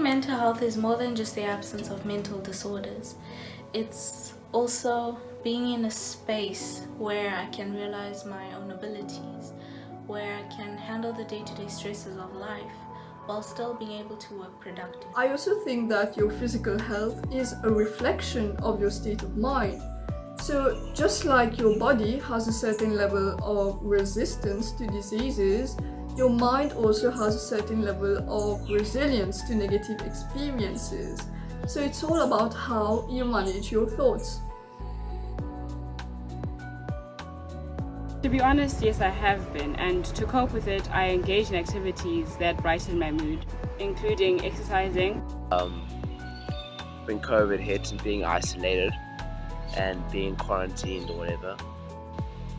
mental health is more than just the absence of mental disorders. It's also being in a space where I can realize my own abilities, where I can handle the day-to-day stresses of life while still being able to work productively. I also think that your physical health is a reflection of your state of mind. So just like your body has a certain level of resistance to diseases, your mind also has a certain level of resilience to negative experiences. So it's all about how you manage your thoughts. To be honest, yes, I have been, and to cope with it, I engage in activities that brighten my mood, including exercising. When COVID hit and being isolated and being quarantined or whatever,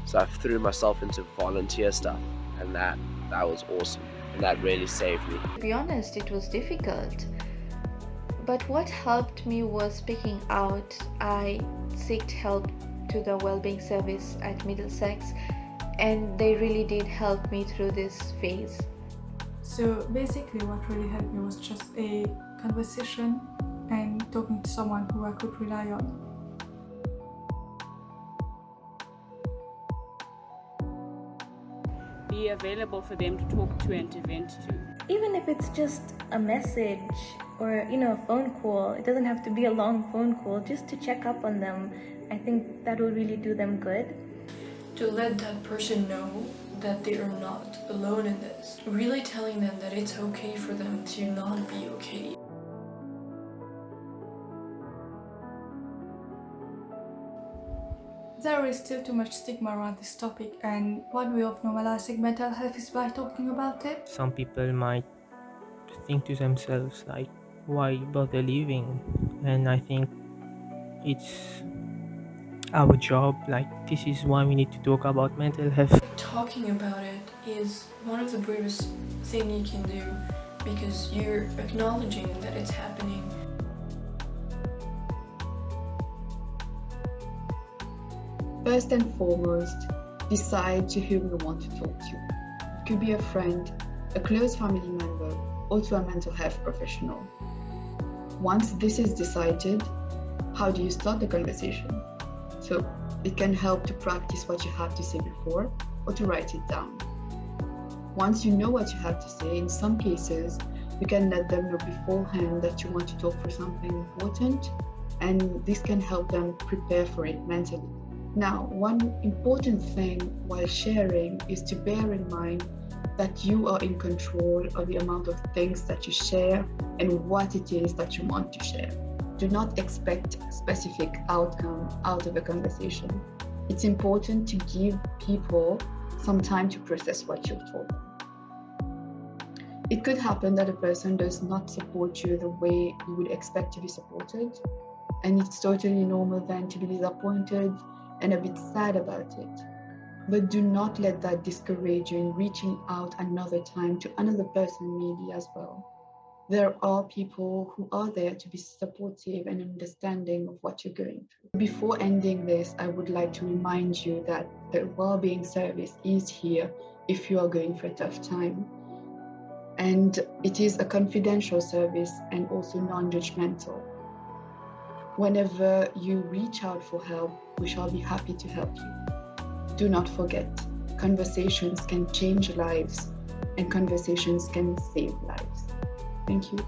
so I threw myself into volunteer stuff, and that was awesome, and that really saved me. To be honest, it was difficult, but what helped me was speaking out. I sought help to the Wellbeing Service at Middlesex, and they really did help me through this phase. So basically what really helped me was just a conversation and talking to someone who I could rely on. Be available for them to talk to and to vent to. Even if it's just a message or a phone call, it doesn't have to be a long phone call, just to check up on them. I think that will really do them good. To let that person know that they are not alone in this. Really telling them that it's okay for them to not be okay. There is still too much stigma around this topic, and one way of normalizing mental health is by talking about it. Some people might think to themselves like, why bother living? And I think it's our job, like this is why we need to talk about mental health. Talking about it is one of the bravest thing you can do, because you're acknowledging that it's happening. First and foremost, decide to whom you want to talk to. It could be a friend, a close family member, or to a mental health professional. Once this is decided, how do you start the conversation? So it can help to practice what you have to say before, or to write it down. Once you know what you have to say, in some cases, you can let them know beforehand that you want to talk for something important, and this can help them prepare for it mentally. Now, one important thing while sharing is to bear in mind that you are in control of the amount of things that you share and what it is that you want to share. Do not expect a specific outcome out of a conversation. It's important to give people some time to process what you've told them. It could happen that a person does not support you the way you would expect to be supported, and it's totally normal then to be disappointed and a bit sad about it. But do not let that discourage you in reaching out another time to another person maybe as well. There are people who are there to be supportive and understanding of what you're going through. Before ending this, I would like to remind you that the Wellbeing Service is here if you are going for a tough time. And it is a confidential service and also non-judgmental. Whenever you reach out for help, we shall be happy to help you. Do not forget, conversations can change lives and conversations can save lives. Thank you.